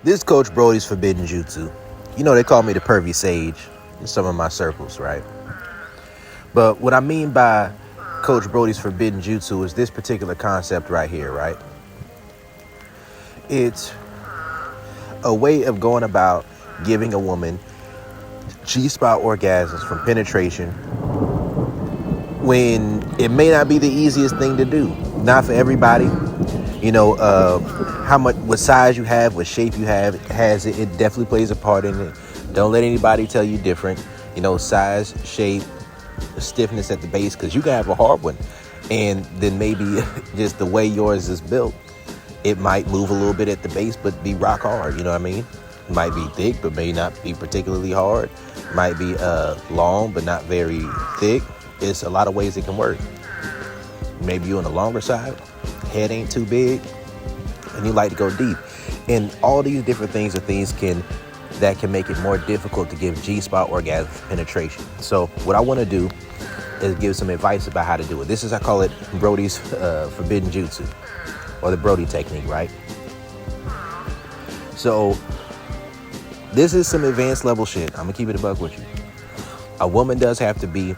This is Coach Brodie's Forbidden Jutsu. You know, they call me the pervy sage in some of my circles, right? But what I mean by Coach Brodie's Forbidden Jutsu is this particular concept right here, right? It's a way of going about giving a woman G-spot orgasms from penetration when it may not be the easiest thing to do. Not for everybody. You know, what size you have, what shape you have, it definitely plays a part in it. Don't let anybody tell you different. You know, size, shape, stiffness at the base, because you can have a hard one. And then maybe just the way yours is built, it might move a little bit at the base, but be rock hard. You know what I mean? It might be thick, but may not be particularly hard. Might be long, but not very thick. It's a lot of ways it can work. Maybe you're on the longer side, head ain't too big, and you like to go deep. And all these different things are things that can make it more difficult to give G-spot orgasm penetration. So what I want to do is give some advice about how to do it. This is, I call it Brodie's Forbidden Jutsu, or the Brodie technique, right? So this is some advanced level shit. I'm gonna keep it a buck with you. A woman does have to be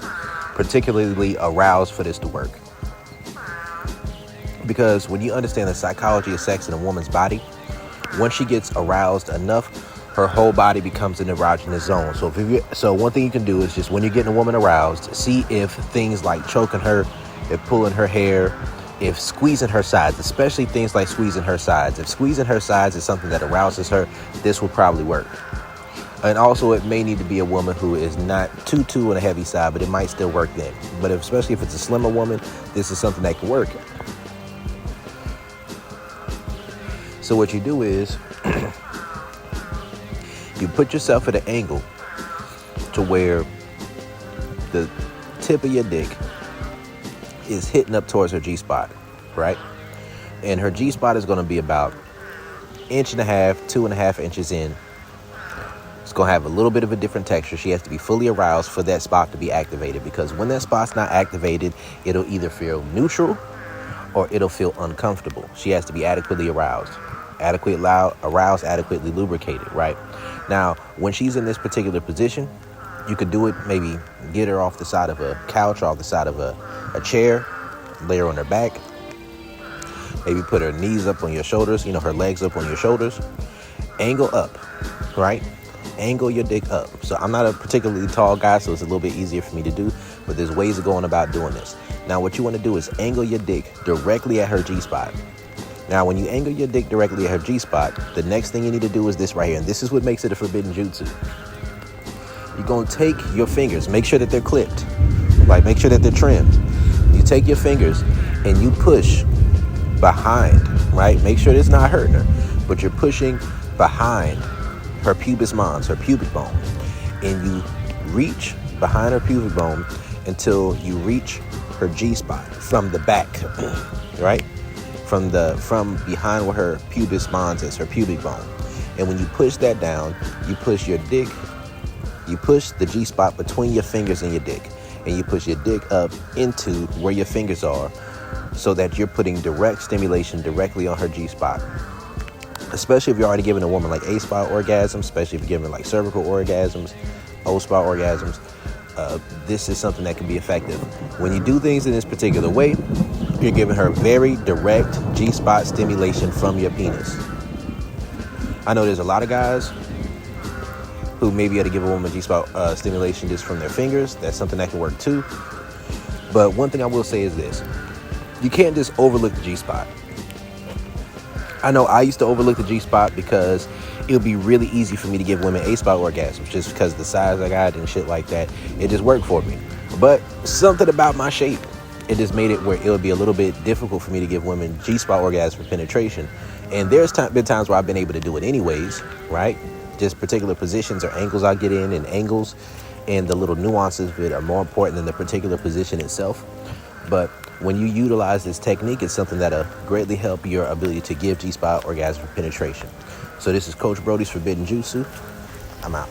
particularly aroused for this to work. Because when you understand the psychology of sex in a woman's body, once she gets aroused enough, her whole body becomes an erogenous zone. So one thing you can do is just when you're getting a woman aroused, see if things like choking her, if pulling her hair, if squeezing her sides, especially things like squeezing her sides. If squeezing her sides is something that arouses her, this will probably work. And also, it may need to be a woman who is not too on the heavy side, but it might still work then. But especially if it's a slimmer woman, this is something that can work. So what you do is you put yourself at an angle to where the tip of your dick is hitting up towards her G-spot, right? And her G-spot is going to be about 1.5 inches, 2.5 inches in. It's going to have a little bit of a different texture. She has to be fully aroused for that spot to be activated, because when that spot's not activated, it'll either feel neutral or it'll feel uncomfortable. She has to be adequately aroused. Aroused, adequately lubricated, right? Now, when she's in this particular position, you could do it, maybe get her off the side of a couch or off the side of a chair, lay her on her back, maybe put her knees up on your shoulders, her legs up on your shoulders, angle up, right? Angle your dick up. So I'm not a particularly tall guy, so it's a little bit easier for me to do, but there's ways of going about doing this. Now, what you want to do is angle your dick directly at her G-spot. Now, when you angle your dick directly at her G-spot, the next thing you need to do is this right here. And this is what makes it a forbidden jutsu. You're going to take your fingers, make sure that they're clipped, like make sure that they're trimmed. You take your fingers and you push behind, right? Make sure it's not hurting her, but you're pushing behind her pubis mons, her pubic bone. And you reach behind her pubic bone until you reach her G-spot from the back, right? From behind where her pubis mons is, her pubic bone. And when you push that down, you push your dick, you push the G-spot between your fingers and your dick. And you push your dick up into where your fingers are, so that you're putting direct stimulation directly on her G-spot. Especially if you're already giving a woman like A-spot orgasms, especially if you're giving like cervical orgasms, O-spot orgasms. This is something that can be effective. When you do things in this particular way, you're giving her very direct G-spot stimulation from your penis. I know there's a lot of guys who may be able to give a woman G-spot stimulation just from their fingers. That's something that can work too. But one thing I will say is this. You can't just overlook the G-spot. I know I used to overlook the G-spot because it would be really easy for me to give women A-spot orgasms just because the size I got and shit like that. It just worked for me. But something about my shape, it just made it where it would be a little bit difficult for me to give women G-spot orgasms for penetration. And there's been times where I've been able to do it anyways, right? Just particular positions or angles I get in, and angles and the little nuances of it are more important than the particular position itself. But when you utilize this technique, it's something that'll greatly help your ability to give G-spot orgasm for penetration. So this is Coach Brodie's Forbidden Jutsu. I'm out.